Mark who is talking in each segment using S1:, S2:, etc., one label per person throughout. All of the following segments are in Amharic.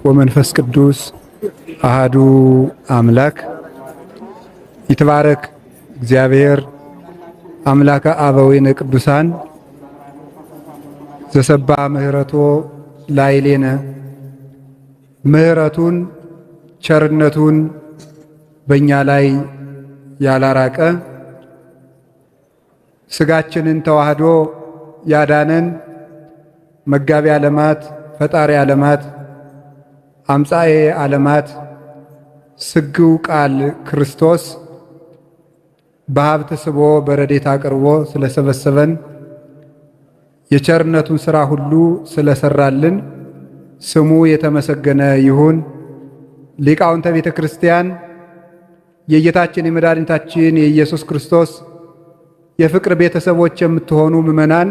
S1: ወመንፈስ ቅዱስ አሃዱ አምላክ ይትባረክ እግዚአብሔር አምላከ አበዊነ ቅዱሳን ዘሰባ ምህረቶ ላይሌነ ምህረቱን ቸርነቱን በእኛ ላይ ያላራቀ ስጋችንን ተዋህዶ ያዳነን መጋቢ ዓለማት ፈጣሪ ዓለማት አምጻኤ ዓለማት ስግው ቃል ክርስቶስ በሀብት ስቦ በረዴት አቅርቦ ስለሰበሰበን የቸርነቱን ሥራ ሁሉ ስለሰራልን ስሙ የተመሰገነ ይሁን። ሊቃውንተ ቤተ ክርስቲያን የጌታችን የመድኃኒታችን የኢየሱስ ክርስቶስ የፍቅር ቤተሰቦች የምትሆኑ ምእመናን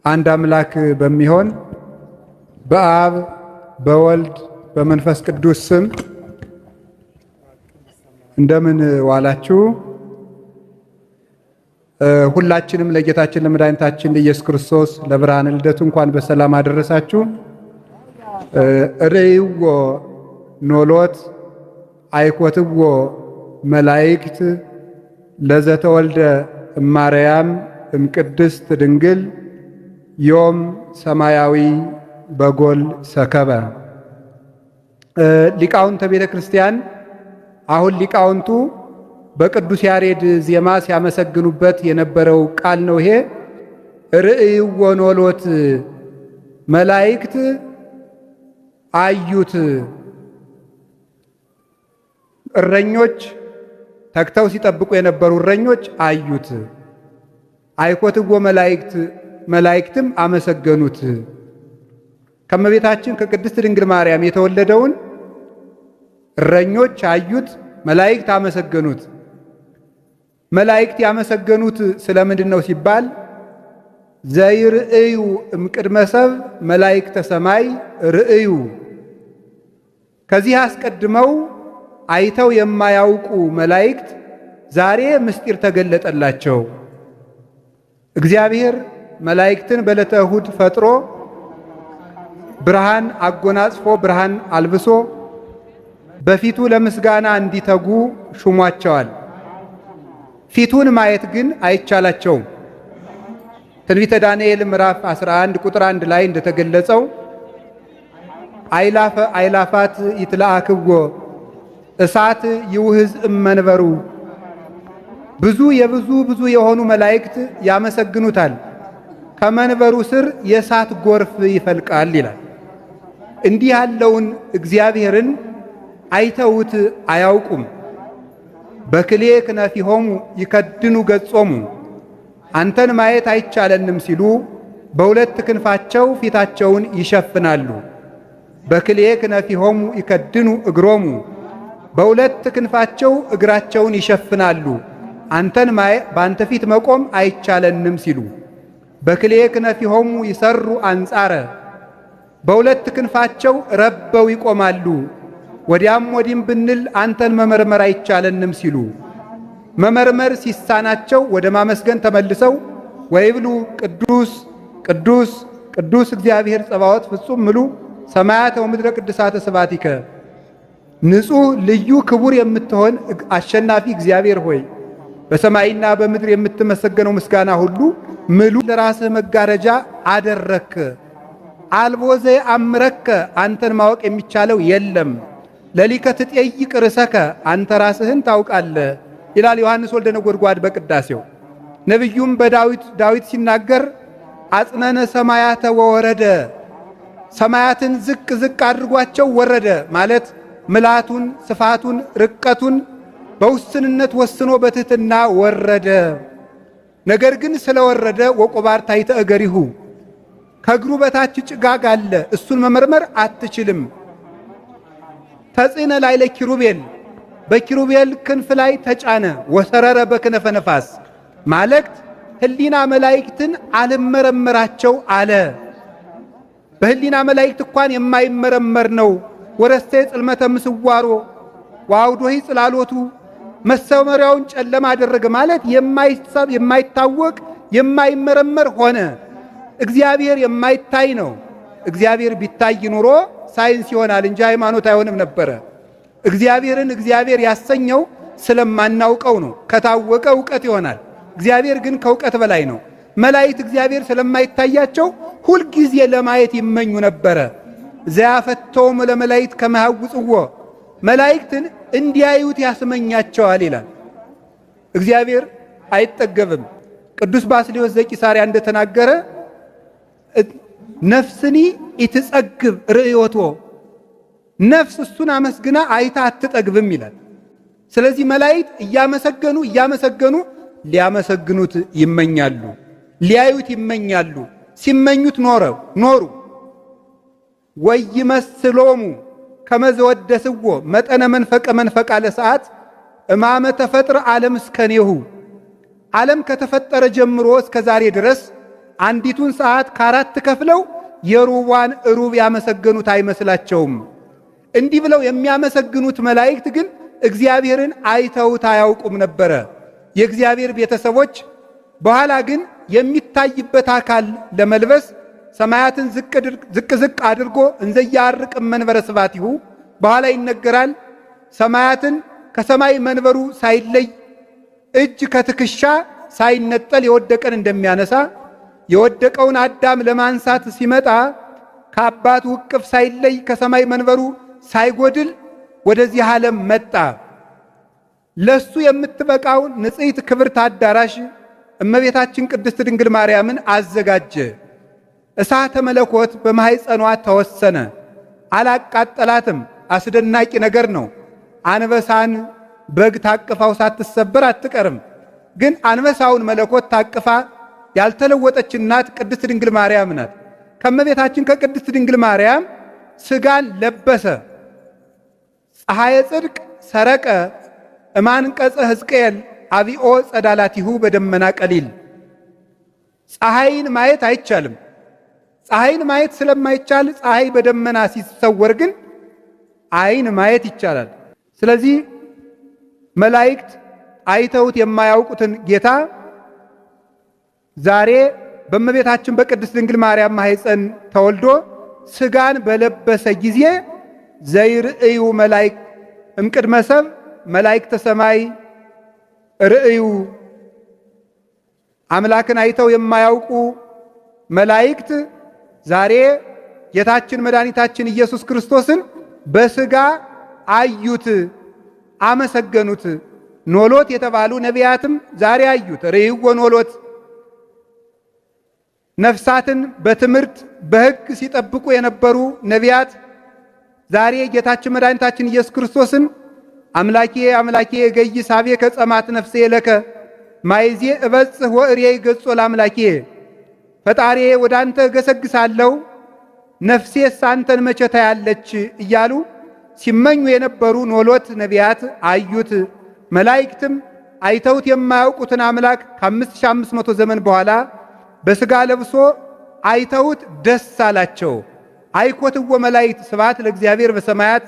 S1: አንድ አምላክ በሚሆን በአብ በወልድ በመንፈስ ቅዱስ ስም እንደምን ዋላችሁ? ሁላችንም ለጌታችን ለመድኃኒታችን ለኢየሱስ ክርስቶስ ለብርሃነ ልደቱ እንኳን በሰላም አደረሳችሁ። ርእይዎ ኖሎት አይኮትዎ መላእክት ለዘተወልደ እማርያም እምቅድስት ድንግል ዮም ሰማያዊ በጎል ሰከበ። ሊቃውንተ ቤተ ክርስቲያን አሁን ሊቃውንቱ በቅዱስ ያሬድ ዜማ ሲያመሰግኑበት የነበረው ቃል ነው ይሄ። ርእይዎ ኖሎት መላእክት አዩት። እረኞች ተግተው ሲጠብቁ የነበሩ እረኞች አዩት። አይኮትዎ መላእክት መላእክትም አመሰገኑት። ከመቤታችን ከቅድስት ድንግል ማርያም የተወለደውን እረኞች አዩት፣ መላእክት አመሰገኑት። መላእክት ያመሰገኑት ስለምንድን ነው ሲባል ዘይርእዩ እምቅድመ ሰብ መላእክተ ሰማይ ርእዩ። ከዚህ አስቀድመው አይተው የማያውቁ መላእክት ዛሬ ምስጢር ተገለጠላቸው። እግዚአብሔር መላእክትን በዕለተ እሑድ ፈጥሮ ብርሃን አጎናጽፎ ብርሃን አልብሶ በፊቱ ለምስጋና እንዲተጉ ሹሟቸዋል። ፊቱን ማየት ግን አይቻላቸውም። ትንቢተ ዳንኤል ምዕራፍ 11 ቁጥር 1 ላይ እንደተገለጸው አይላፈ አይላፋት ይትለአክዎ እሳት ይውህዝ እመንበሩ፣ ብዙ የብዙ የሆኑ መላእክት ያመሰግኑታል፣ ከመንበሩ ስር የእሳት ጎርፍ ይፈልቃል ይላል። እንዲህ ያለውን እግዚአብሔርን አይተውት አያውቁም። በክሌ ክነፊሆሙ ይከድኑ ገጾሙ፣ አንተን ማየት አይቻለንም ሲሉ በሁለት ክንፋቸው ፊታቸውን ይሸፍናሉ። በክሌ ክነፊሆሙ ይከድኑ እግሮሙ፣ በሁለት ክንፋቸው እግራቸውን ይሸፍናሉ። አንተን በአንተ ፊት መቆም አይቻለንም ሲሉ በክሌ ክነፊሆሙ ይሰሩ አንጻረ፣ በሁለት ክንፋቸው ረበው ይቆማሉ። ወዲያም ወዲም ብንል አንተን መመርመር አይቻለንም ሲሉ መመርመር ሲሳናቸው ወደ ማመስገን ተመልሰው ወይብሉ ቅዱስ ቅዱስ ቅዱስ እግዚአብሔር ጸባዖት ፍጹም ምሉ ሰማያተ ወምድረ ቅድሳተ ስብሐቲከ፣ ንጹሕ ልዩ ክቡር የምትሆን አሸናፊ እግዚአብሔር ሆይ በሰማይና በምድር የምትመሰገነው ምስጋና ሁሉ ምሉ ለራስህ መጋረጃ አደረክ። አልቦ ዘየአምረከ፣ አንተን ማወቅ የሚቻለው የለም። ለሊከ ትጠይቅ ርእሰከ፣ አንተ ራስህን ታውቃለህ ይላል ዮሐንስ ወልደ ነጎድጓድ በቅዳሴው። ነቢዩም ዳዊት ሲናገር አጽነነ ሰማያተ ወወረደ፣ ሰማያትን ዝቅ ዝቅ አድርጓቸው ወረደ ማለት ምላቱን ስፋቱን ርቀቱን በውስንነት ወስኖ በትሕትና ወረደ። ነገር ግን ስለወረደ ወቆባር ታሕተ እገሪሁ፣ ከእግሩ በታች ጭጋግ አለ፣ እሱን መመርመር አትችልም። ተጽዕነ ላዕለ ኪሩቤል፣ በኪሩቤል ክንፍ ላይ ተጫነ። ወሰረረ በክነፈ ነፋስ ማለት ህሊና መላእክትን አልመረመራቸው አለ። በህሊና መላእክት እንኳን የማይመረመር ነው። ወረስተ ጽልመተ ምስዋሮ ወአውዶሂ ጽላሎቱ፣ መሰመሪያውን ጨለማ አደረገ ማለት የማይታወቅ የማይመረመር ሆነ። እግዚአብሔር የማይታይ ነው። እግዚአብሔር ቢታይ ኑሮ ሳይንስ ይሆናል እንጂ ሃይማኖት አይሆንም ነበረ። እግዚአብሔርን እግዚአብሔር ያሰኘው ስለማናውቀው ነው። ከታወቀ ዕውቀት ይሆናል። እግዚአብሔር ግን ከዕውቀት በላይ ነው። መላእክት እግዚአብሔር ስለማይታያቸው ሁልጊዜ ለማየት ይመኙ ነበረ። ዘያፈተውም ለመላእክት ከመሐውፅዎ መላእክትን እንዲያዩት ያስመኛቸዋል ይላል። እግዚአብሔር አይጠገብም። ቅዱስ ባስልዮስ ዘቂሳርያ እንደተናገረ ነፍስኒ ኢትጸግብ ርእዮቶ ነፍስ እሱን አመስግና አይታ አትጠግብም ይላል። ስለዚህ መላእክት እያመሰገኑ ሊያመሰግኑት ይመኛሉ፣ ሊያዩት ይመኛሉ። ሲመኙት ኖሩ። ወይመስሎሙ ከመዘወደስዎ መጠነ መንፈቀ ለሰዓት እማመ ተፈጥረ ዓለም እስከኔሁ ዓለም ከተፈጠረ ጀምሮ እስከ ዛሬ ድረስ አንዲቱን ሰዓት ከአራት ከፍለው የሩቧን ሩብ ያመሰገኑት አይመስላቸውም። እንዲህ ብለው የሚያመሰግኑት መላእክት ግን እግዚአብሔርን አይተውት አያውቁም ነበረ። የእግዚአብሔር ቤተሰቦች በኋላ ግን የሚታይበት አካል ለመልበስ ሰማያትን ዝቅ አድርጎ እንዘያርቅም መንበረ ስባቲሁ በኋላ ይነገራል። ሰማያትን ከሰማይ መንበሩ ሳይለይ እጅ ከትከሻ ሳይነጠል የወደቀን እንደሚያነሳ የወደቀውን አዳም ለማንሳት ሲመጣ ከአባቱ እቅፍ ሳይለይ ከሰማይ መንበሩ ሳይጎድል ወደዚህ ዓለም መጣ። ለሱ የምትበቃው ንጽሕት ክብርት አዳራሽ እመቤታችን ቅድስት ድንግል ማርያምን አዘጋጀ። እሳተ መለኮት በማኅፀኗ ተወሰነ። አላቃጠላትም። አስደናቂ ነገር ነው። አንበሳን በግ ታቅፋው ሳትሰበር አትቀርም። ግን አንበሳውን መለኮት ታቅፋ ያልተለወጠች እናት ቅድስት ድንግል ማርያም ናት። ከእመቤታችን ከቅድስት ድንግል ማርያም ሥጋን ለበሰ። ፀሐየ ጽድቅ ሰረቀ እማንቀጸ ሕዝቅኤል አብኦ ጸዳላቲሁ በደመና ቀሊል። ፀሐይን ማየት አይቻልም። ፀሐይን ማየት ስለማይቻል ፀሐይ በደመና ሲሰወር ግን አይን ማየት ይቻላል። ስለዚህ መላእክት አይተውት የማያውቁትን ጌታ ዛሬ በእመቤታችን በቅድስት ድንግል ማርያም ማኅፀን ተወልዶ ሥጋን በለበሰ ጊዜ ዘይርእዩ መላእክት እምቅድመ ሰብ መላእክተ ሰማይ ርእዩ አምላክን አይተው የማያውቁ መላእክት ዛሬ ጌታችን መድኃኒታችን ኢየሱስ ክርስቶስን በሥጋ አዩት፣ አመሰገኑት። ኖሎት የተባሉ ነቢያትም ዛሬ አዩት። ርእይዎ ኖሎት ነፍሳትን በትምህርት በሕግ ሲጠብቁ የነበሩ ነቢያት ዛሬ ጌታችን መድኃኒታችን ኢየሱስ ክርስቶስን አምላኬ አምላኬ ገይስ ኀቤከ ጸማት ነፍሴ ለከ ማይዜ እበጽሕ ወእሬይ ገጾ ለአምላኬ ፈጣሪ ወደ አንተ ገሰግሳለሁ ነፍሴስ አንተን መቼ ታያለች እያሉ ሲመኙ የነበሩ ኖሎት ነቢያት አዩት። መላእክትም አይተውት የማያውቁትን አምላክ ከ5500 ዘመን በኋላ በሥጋ ለብሶ አይተውት ደስ አላቸው። አይኮትዎ መላእክት ስብሐት ለእግዚአብሔር በሰማያት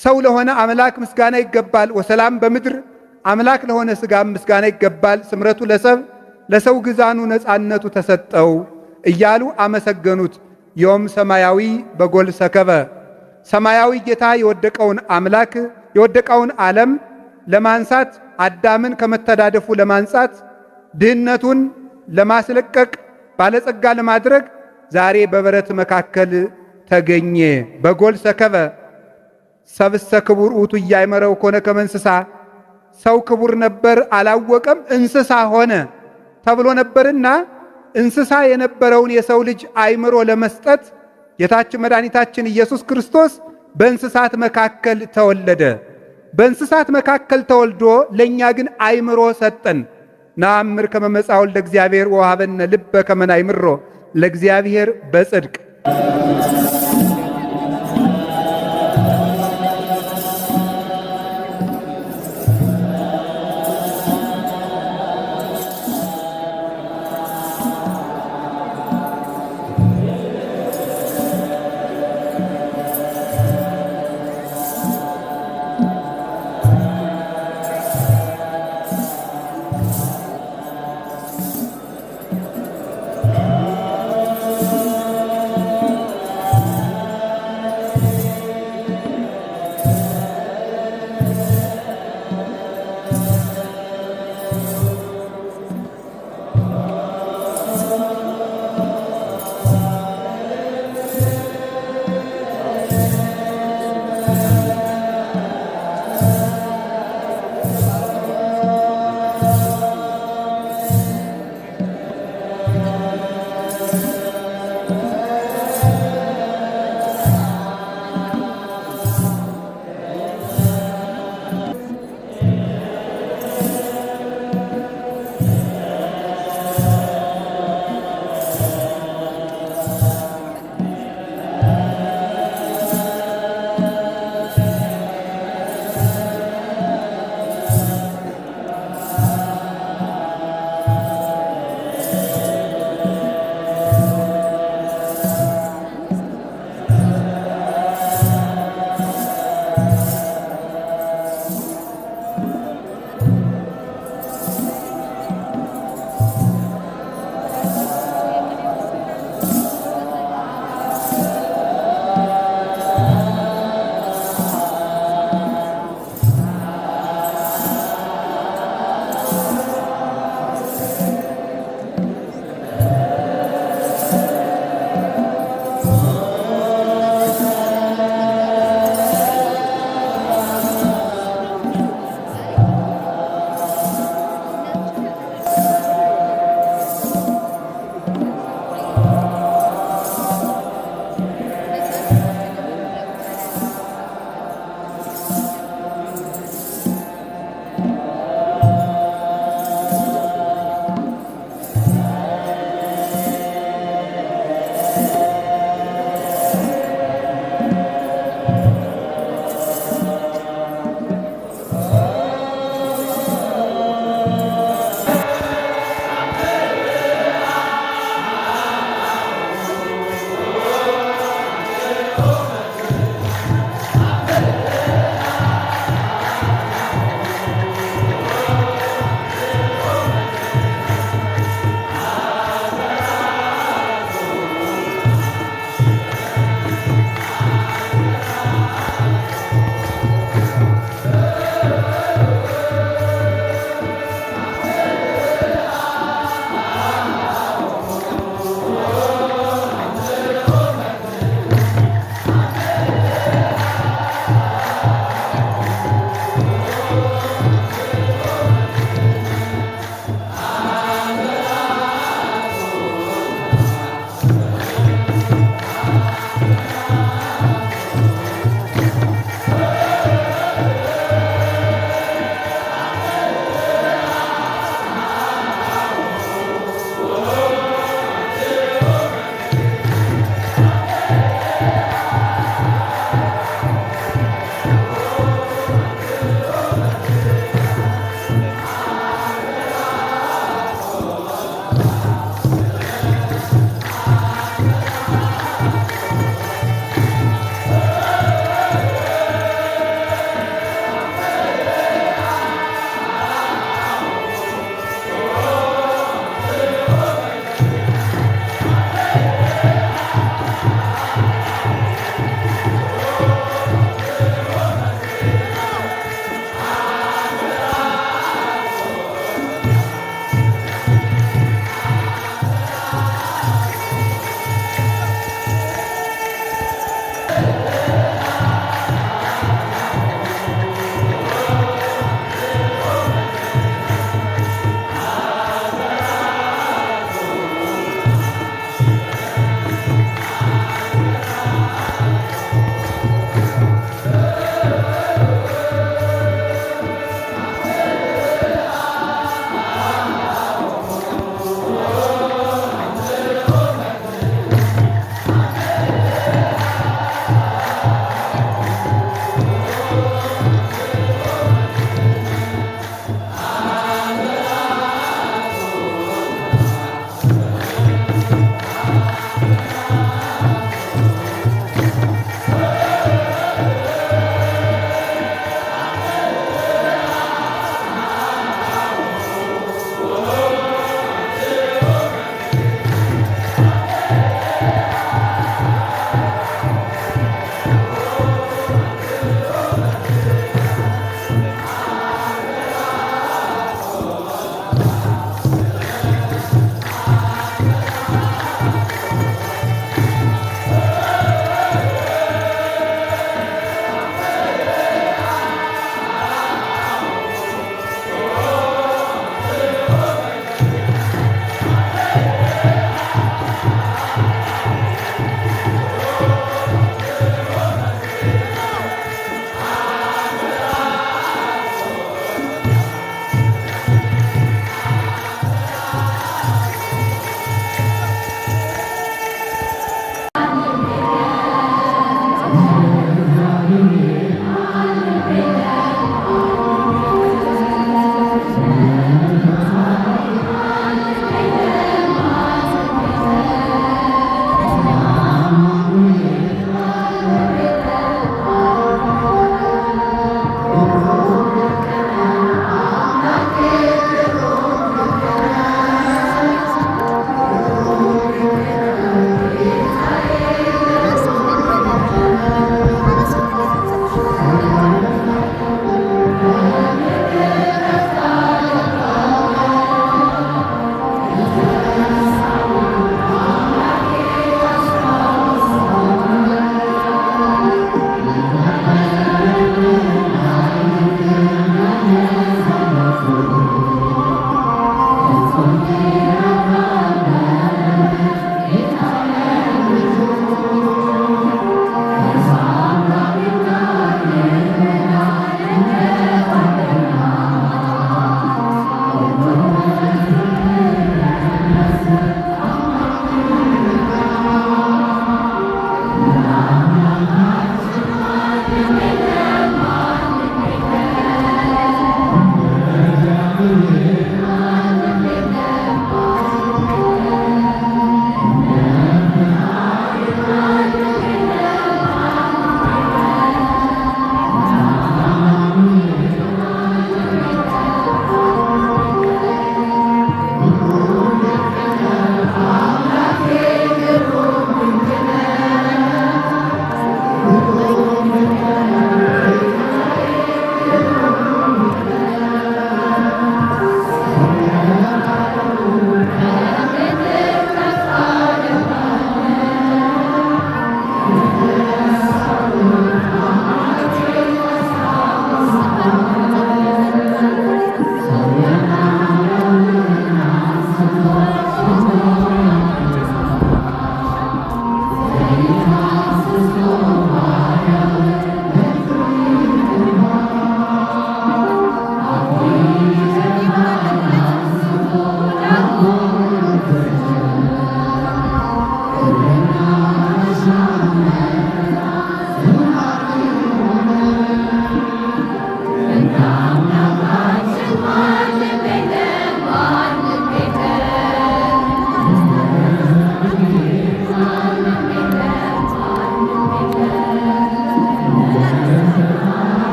S1: ሰው ለሆነ አምላክ ምስጋና ይገባል። ወሰላም በምድር አምላክ ለሆነ ሥጋም ምስጋና ይገባል። ስምረቱ ለሰው ግዛኑ ነፃነቱ ተሰጠው እያሉ አመሰገኑት። ዮም ሰማያዊ በጎል ሰከበ ሰማያዊ ጌታ የወደቀውን አምላክ የወደቀውን ዓለም ለማንሳት አዳምን ከመተዳደፉ ለማንጻት ድህነቱን ለማስለቀቅ ባለጸጋ ለማድረግ ዛሬ በበረት መካከል ተገኘ። በጎል ሰከበ ሰብሰ ክቡር ውእቱ እያይመረው ኮነ ከመ እንስሳ ሰው ክቡር ነበር አላወቀም እንስሳ ሆነ ተብሎ ነበርና እንስሳ የነበረውን የሰው ልጅ አይምሮ ለመስጠት ጌታችን መድኃኒታችን ኢየሱስ ክርስቶስ በእንስሳት መካከል ተወለደ። በእንስሳት መካከል ተወልዶ ለእኛ ግን አይምሮ ሰጠን። ነአምር ከመ መጽአ ወልደ እግዚአብሔር ወወሀበነ ልበ ከመ ናእምሮ ለእግዚአብሔር በጽድቅ